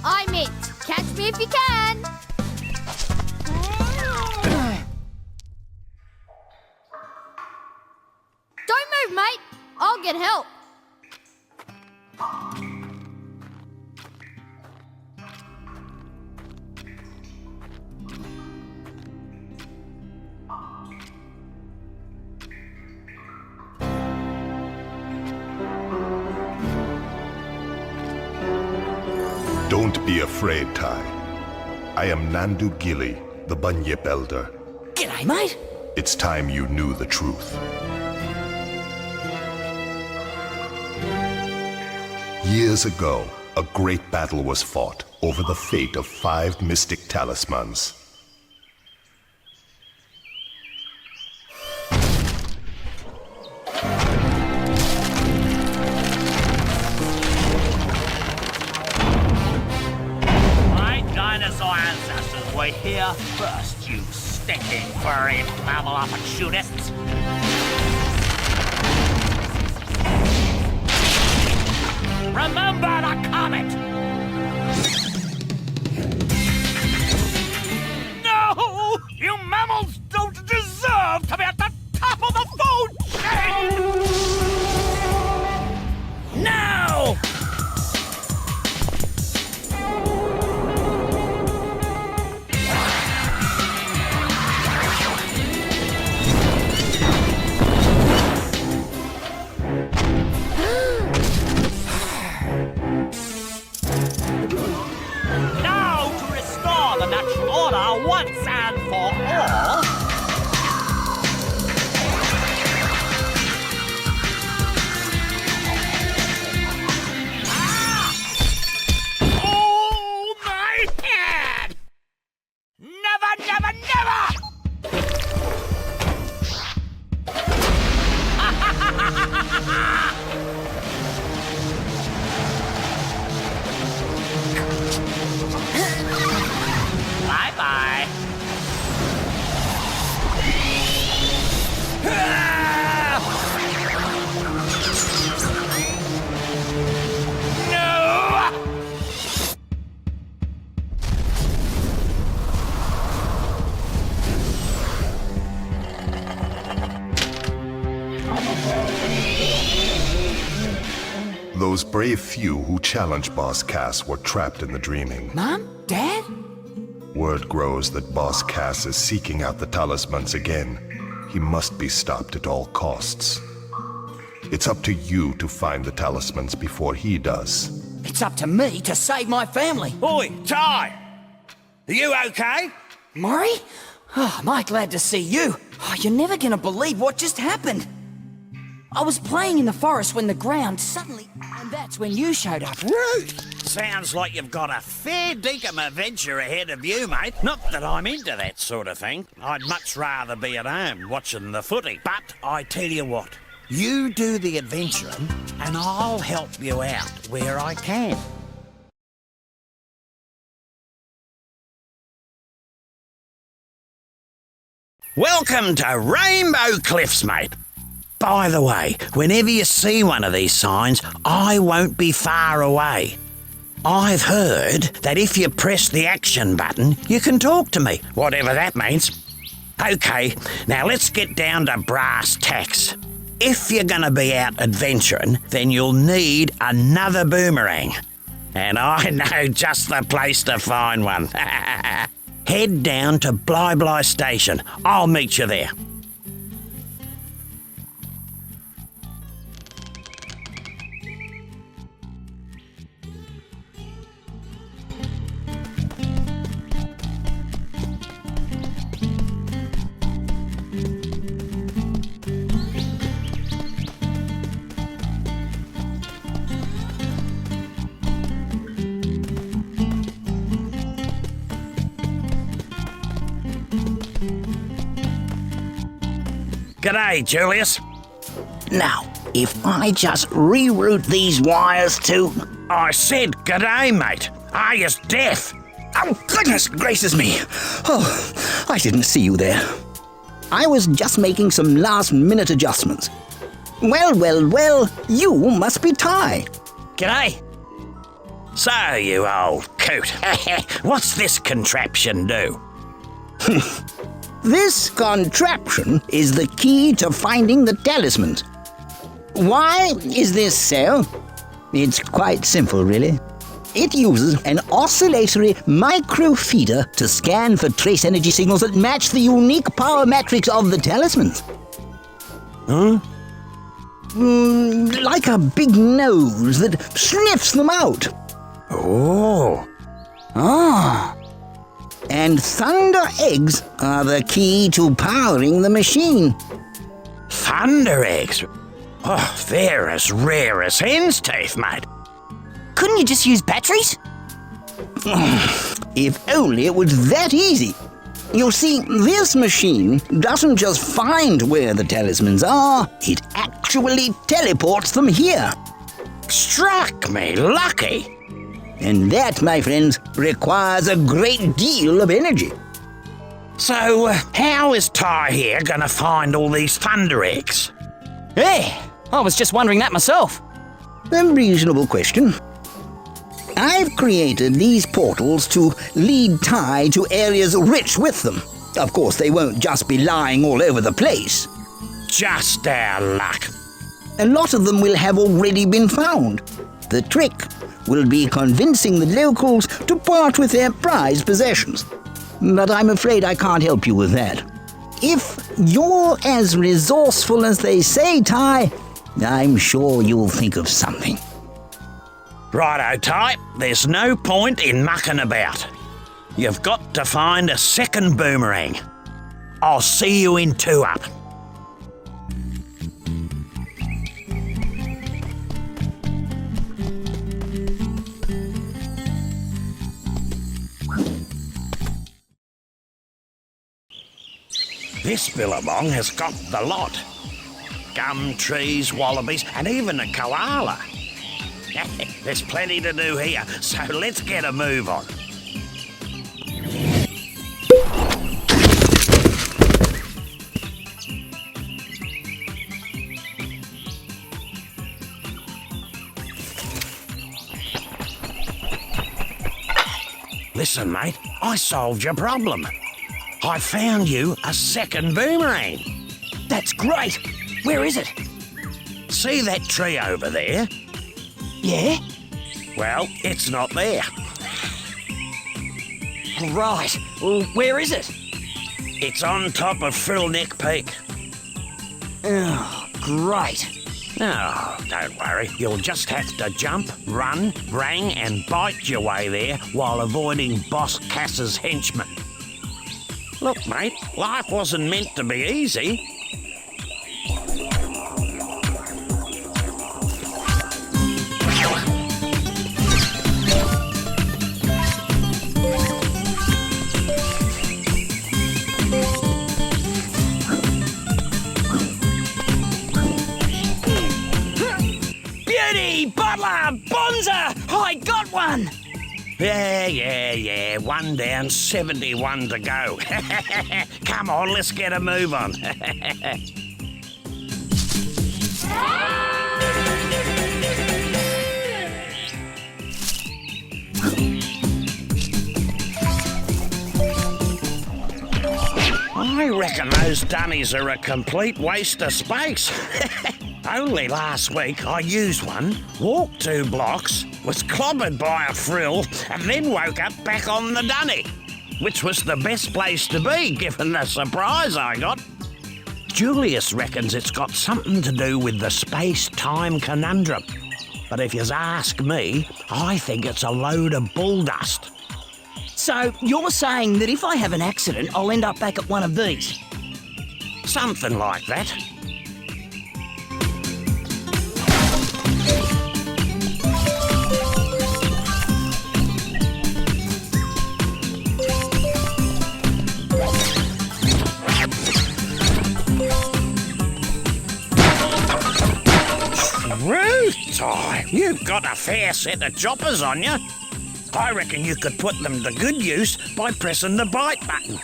I'm it. Catch me if you can. Don't move, mate. I'll get help. Don't be afraid, Ty. I am Nandu Gilly, the Bunyip Elder. G'day, mate. It's time you knew the truth. Years ago, a great battle was fought over the fate of 5 mystic talismans. Dinosaur ancestors were here first, you stinking furry mammal opportunists. Remember the comet! No! You mammals don't deserve to be at the top of the food chain! No! Natural order once and for all. Ah! Oh, my head! Never, never, never! Bye-bye. No! Those brave few who challenged Boss Cass were trapped in the dreaming. Mom? Dad? Word grows that Boss Cass is seeking out the talismans again. He must be stopped at all costs. It's up to you to find the talismans before he does. It's up to me to save my family. Oi, Ty! Are you okay? Maury? Oh, am I glad to see you. Oh, you're never gonna believe what just happened. I was playing in the forest when the ground suddenly... And that's when you showed up. Rude! Sounds like you've got a fair dinkum adventure ahead of you, mate. Not that I'm into that sort of thing. I'd much rather be at home watching the footy. But I tell you what, you do the adventuring and I'll help you out where I can. Welcome to Rainbow Cliffs, mate. By the way, whenever you see one of these signs, I won't be far away. I've heard that if you press the action button, you can talk to me, whatever that means. Okay, now let's get down to brass tacks. If you're going to be out adventuring, then you'll need another boomerang. And I know just the place to find one. Head down to Bly Bly Station. I'll meet you there. G'day, Julius. Now, if I just reroute these wires to... I said g'day, mate. Are you deaf? Oh, goodness gracious me. Oh, I didn't see you there. I was just making some last-minute adjustments. Well, you must be Ty. G'day. So, you old coot, what's this contraption do? This contraption is the key to finding the talismans. Why is this so? It's quite simple, really. It uses an oscillatory microfeeder to scan for trace energy signals that match the unique power matrix of the talismans. Huh? Like a big nose that sniffs them out. Oh. Ah. And thunder eggs are the key to powering the machine. Thunder eggs? Oh, they're as rare as hen's teeth, mate. Couldn't you just use batteries? If only it was that easy. You see, this machine doesn't just find where the talismans are, it actually teleports them here. Struck me lucky. And that, my friends, requires a great deal of energy. So, how is Ty here gonna find all these thunder eggs? Yeah, I was just wondering that myself. A reasonable question. I've created these portals to lead Ty to areas rich with them. Of course, they won't just be lying all over the place. Just our luck. A lot of them will have already been found. The trick will be convincing the locals to part with their prized possessions. But I'm afraid I can't help you with that. If you're as resourceful as they say, Ty, I'm sure you'll think of something. Righto, Ty, there's no point in mucking about. You've got to find a second boomerang. I'll see you in 2 up. This billabong has got the lot. Gum trees, wallabies, and even a koala. There's plenty to do here, so let's get a move on. Listen, mate, I solved your problem. I found you a second boomerang. That's great. Where is it? See that tree over there? Yeah? Well, it's not there. Right. Well, where is it? It's on top of Frillneck Peak. Oh, great. Oh, don't worry. You'll just have to jump, run, rang and bite your way there while avoiding Boss Cass's henchmen. Look, mate, life wasn't meant to be easy. Butler! Bonza! I got one! Yeah. 1 down, 71 to go. Come on, let's get a move on. I reckon those dunnies are a complete waste of space. Only last week I used one, walked 2 blocks, was clobbered by a frill, and then woke up back on the dunny, which was the best place to be given the surprise I got. Julius reckons it's got something to do with the space-time conundrum. But if you ask me, I think it's a load of bull dust. So, you're saying that if I have an accident, I'll end up back at one of these? Something like that. Ty, you've got a fair set of choppers on you. I reckon you could put them to good use by pressing the bite button.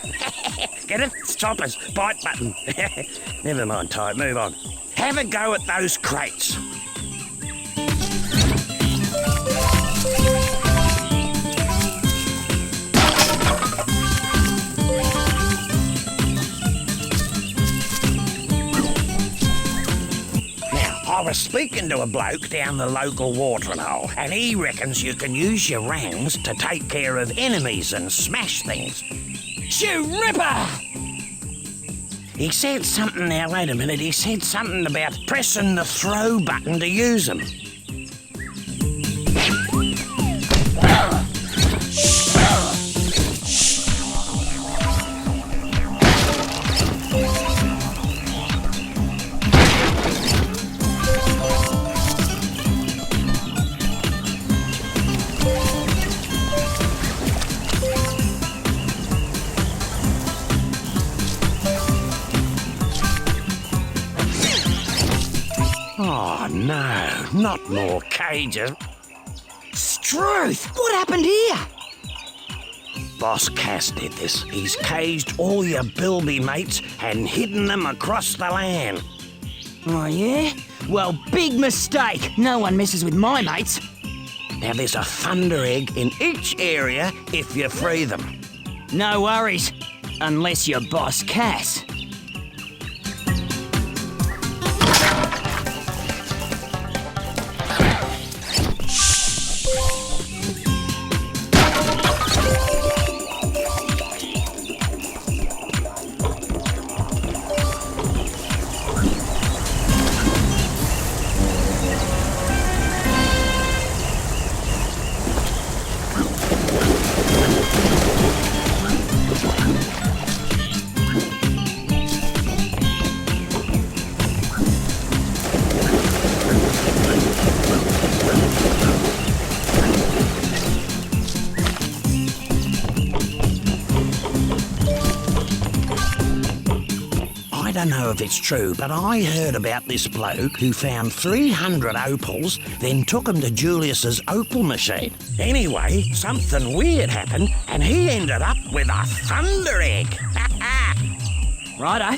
Get it? Choppers, bite button. Never mind, Ty, move on. Have a go at those crates. was speaking to a bloke down the local watering hole, and he reckons you can use your rangs to take care of enemies and smash things. Shoe Ripper! He said something now, wait a minute, he said something about pressing the throw button to use them. Oh no, not more cages. Struth! What happened here? Boss Cass did this. He's caged all your bilby mates and hidden them across the land. Oh, yeah? Well, big mistake. No one messes with my mates. Now there's a thunder egg in each area if you free them. No worries. Unless you're Boss Cass. I don't know if it's true, but I heard about this bloke who found 300 opals, then took them to Julius's opal machine. Anyway, something weird happened, and he ended up with a thunder egg. Righto.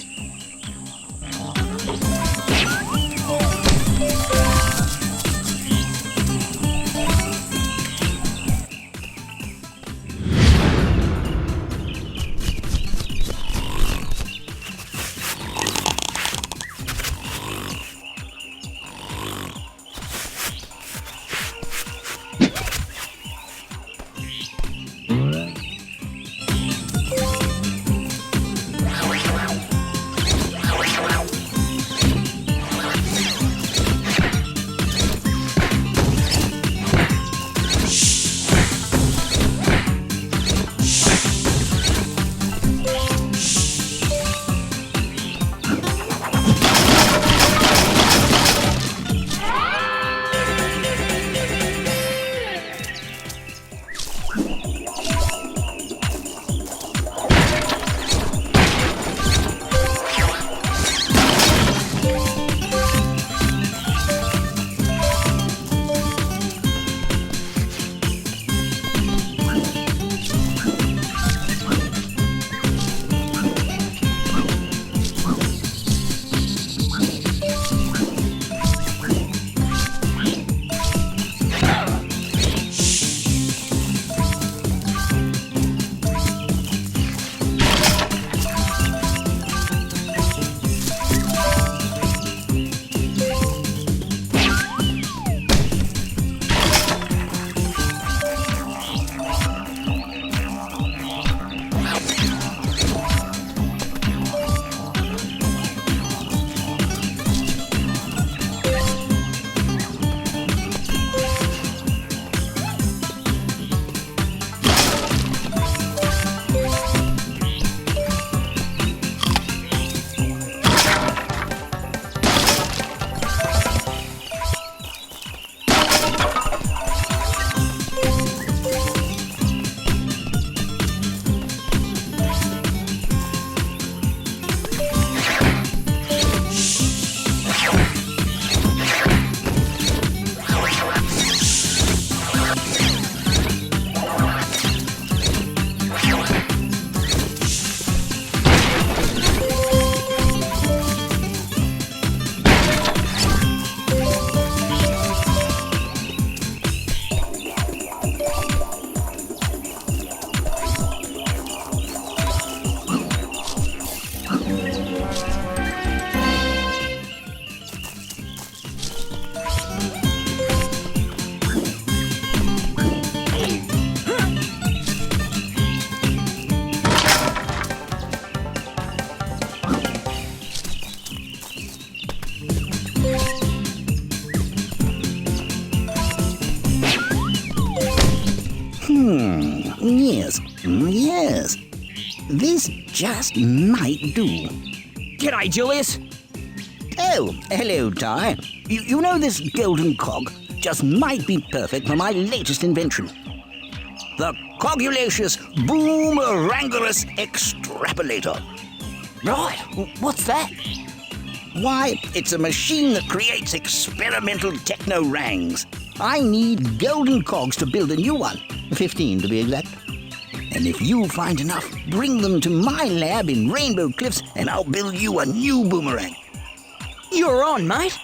Yes. This just might do. G'day, Julius. Oh, hello, Ty. You know this golden cog just might be perfect for my latest invention. The Cogulacious Boomerangulus Extrapolator. Right, what's that? Why, it's a machine that creates experimental techno-rangs. I need golden cogs to build a new one, 15 to be exact. And if you find enough, bring them to my lab in Rainbow Cliffs and I'll build you a new boomerang. You're on, mate.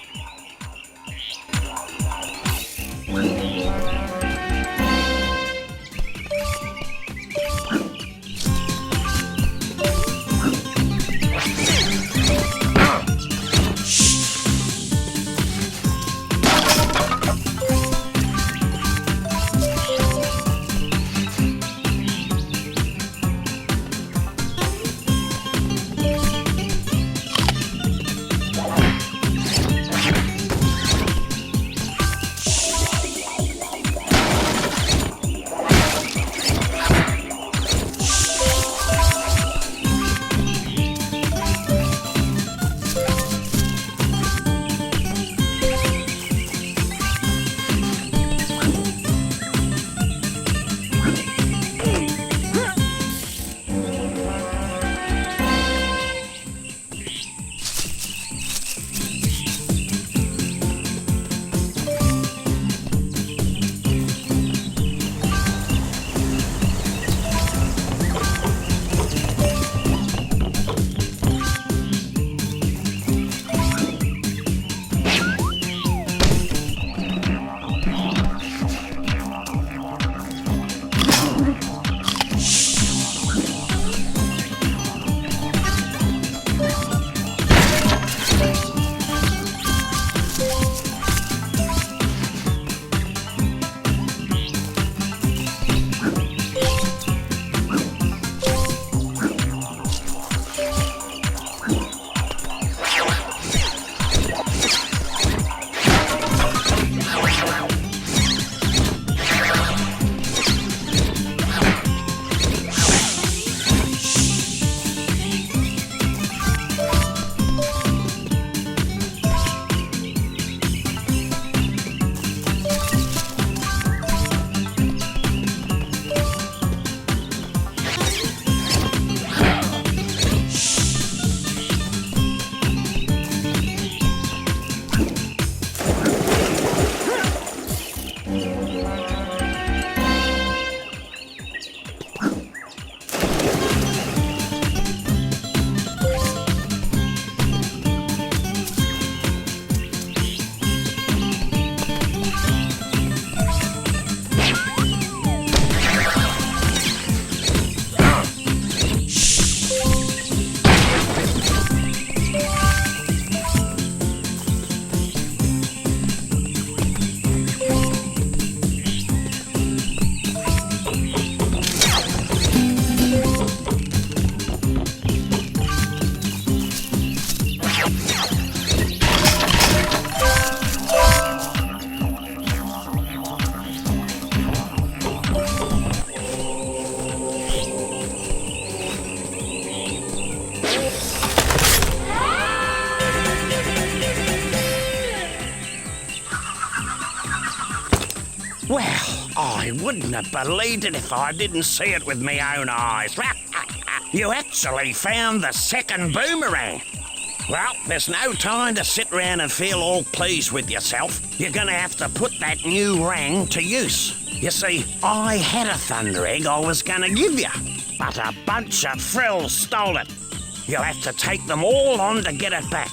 Well, I wouldn't have believed it if I didn't see it with my own eyes. You actually found the second boomerang. Well, there's no time to sit round and feel all pleased with yourself. You're going to have to put that new rang to use. You see, I had a thunder egg I was going to give you, but a bunch of frills stole it. You'll have to take them all on to get it back.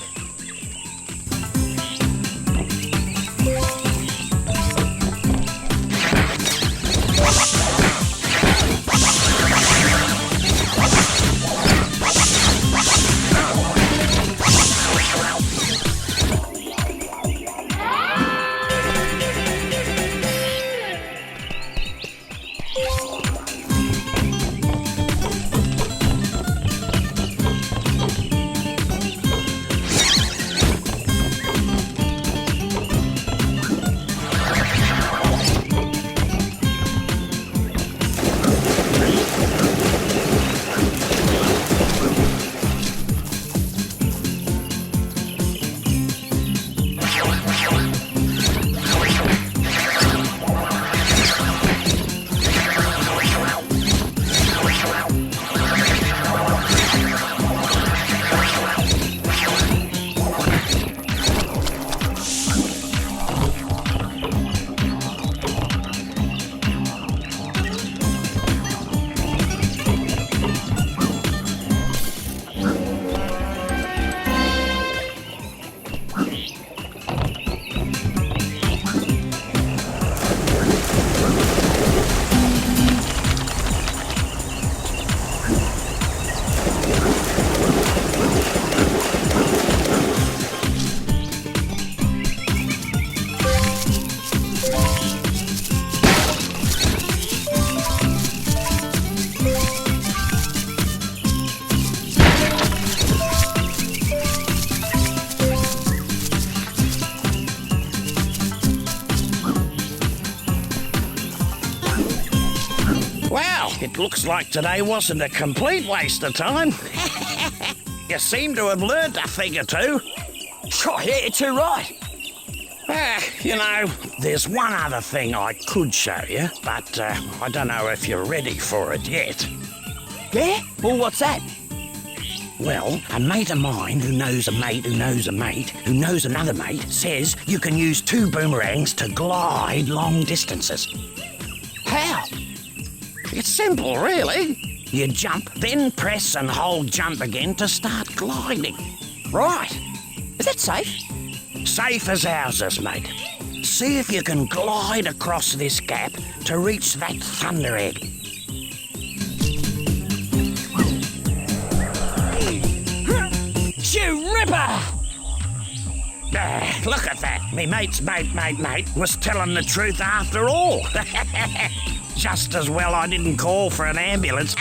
it looks like today wasn't a complete waste of time. You seem to have learnt a thing or two. Sure, yeah, you're too right. You know, there's one other thing I could show you, but I don't know if you're ready for it yet. Yeah? Well, what's that? Well, a mate of mine who knows a mate who knows a mate who knows another mate says you can use 2 boomerangs to glide long distances. How? It's simple, really. You jump, then press and hold jump again to start gliding. Right. Is that safe? Safe as houses, mate. See if you can glide across this gap to reach that thunder egg. You ripper! Look at that. Me mate's mate was telling the truth after all. Just as well I didn't call for an ambulance.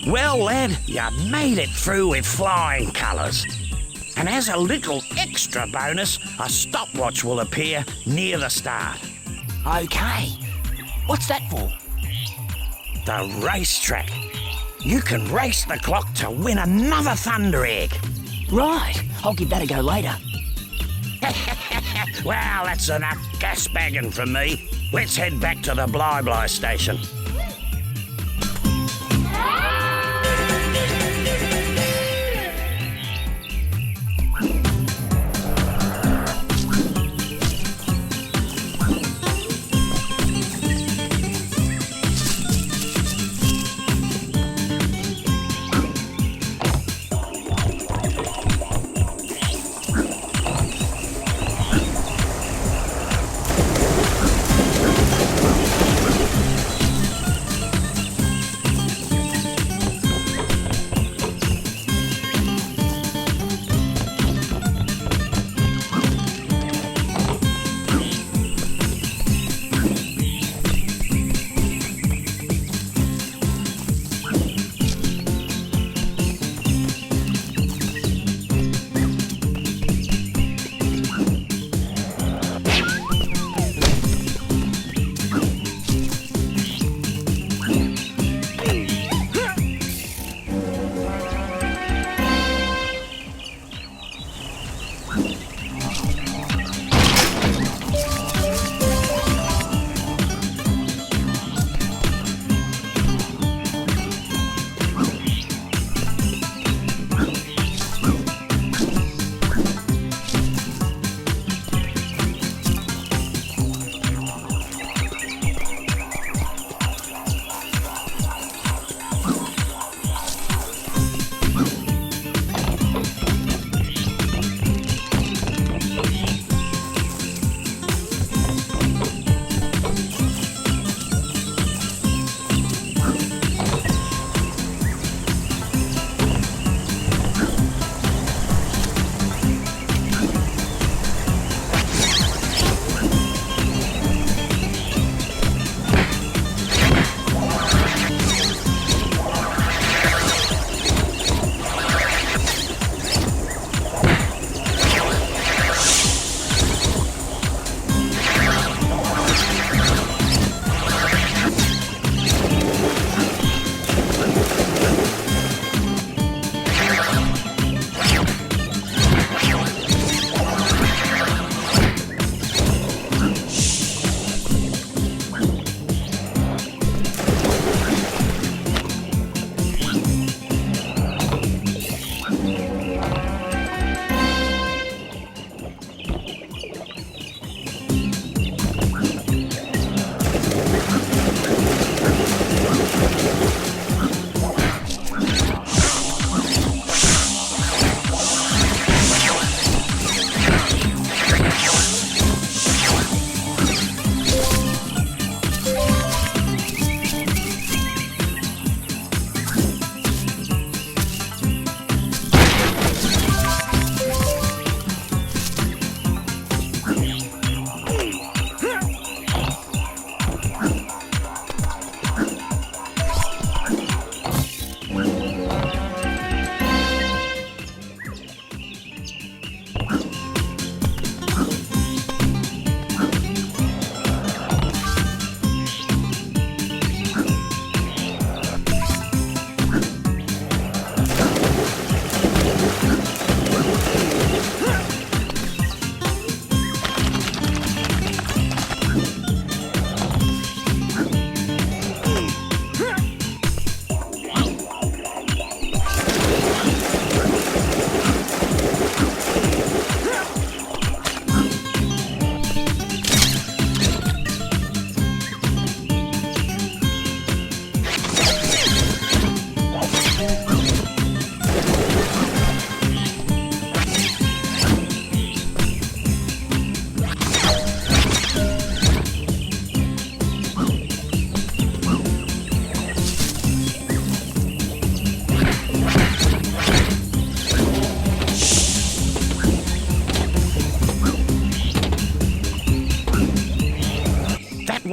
Well, lad, you made it through with flying colours. And as a little extra bonus, a stopwatch will appear near the start. Okay. What's that for? The racetrack. You can race the clock to win another thunder egg. Right. I'll give that a go later. Well, that's enough gas bagging from me. Let's head back to the Bly station.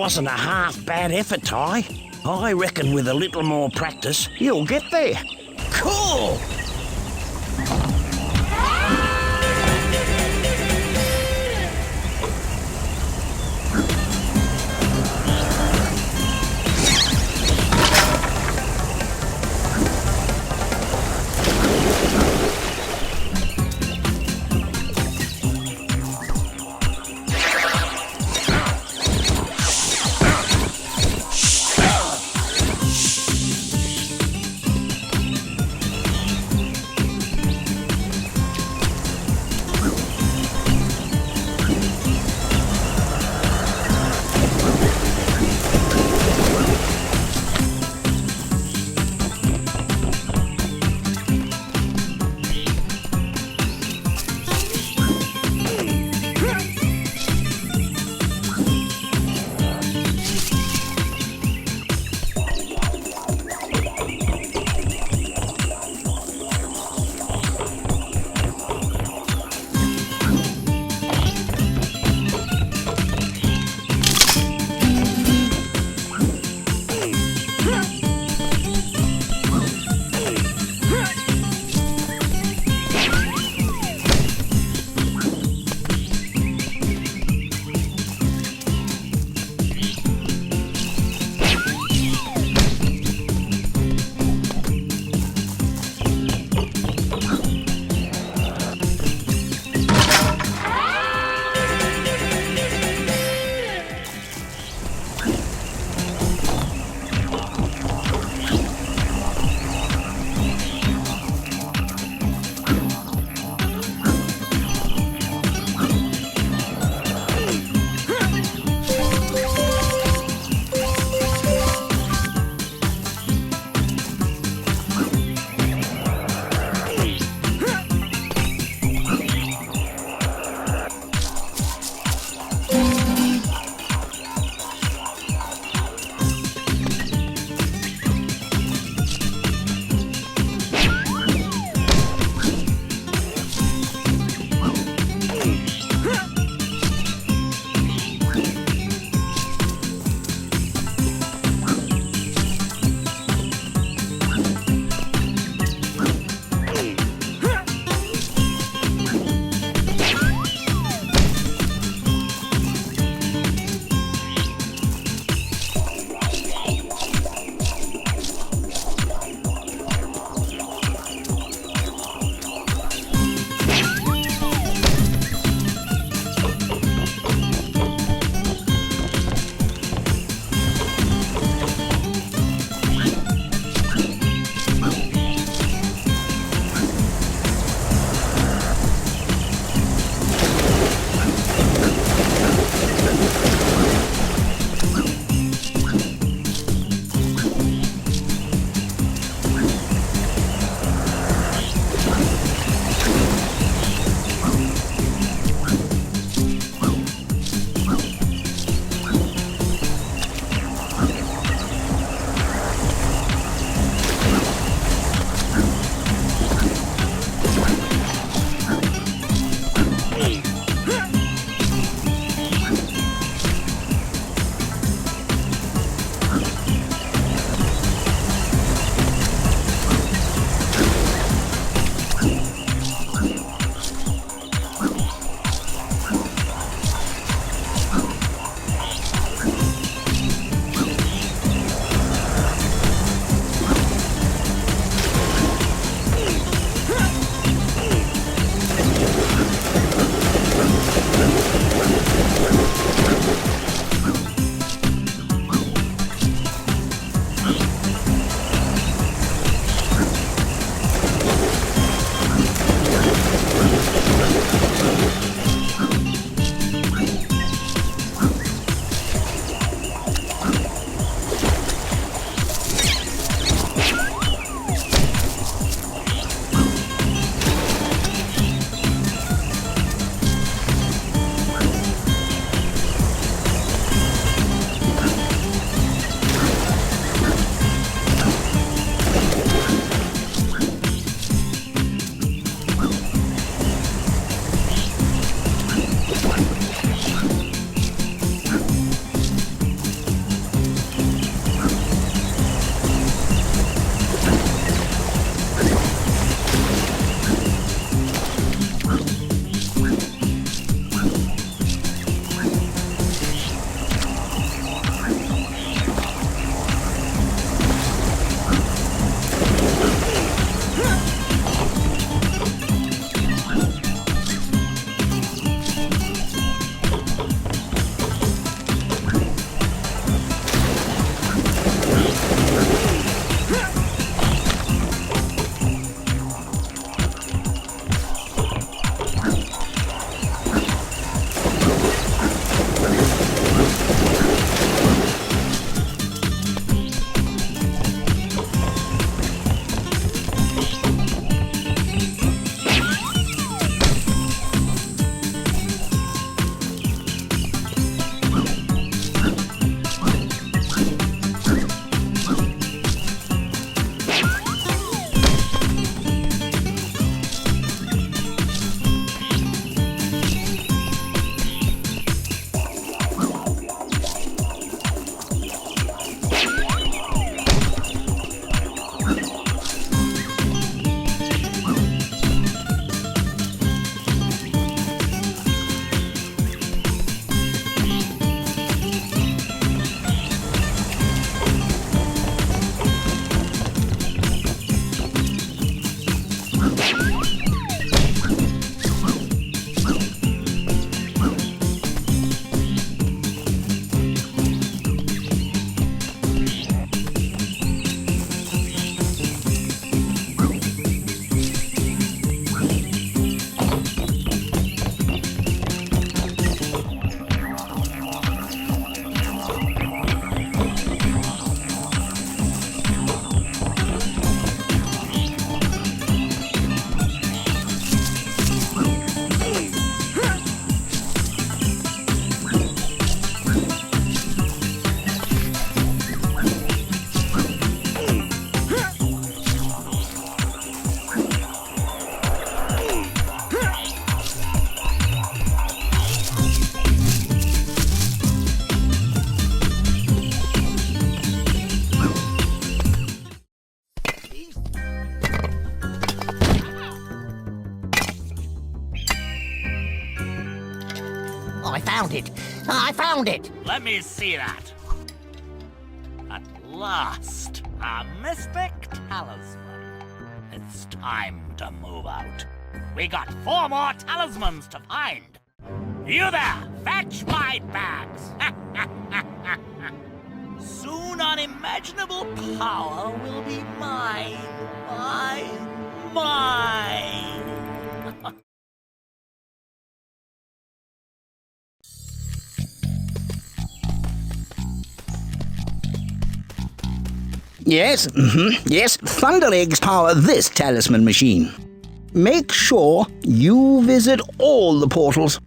wasn't a half bad effort, Ty. I reckon with a little more practice, you'll get there. Cool! it. I found it. Let me see that. At last, a mystic talisman. It's time to move out. We got 4 more talismans to find. You there, fetch my bags. Soon unimaginable power will be mine. Mine. Yes, yes, Thunder Eggs power this talisman machine. Make sure you visit all the portals.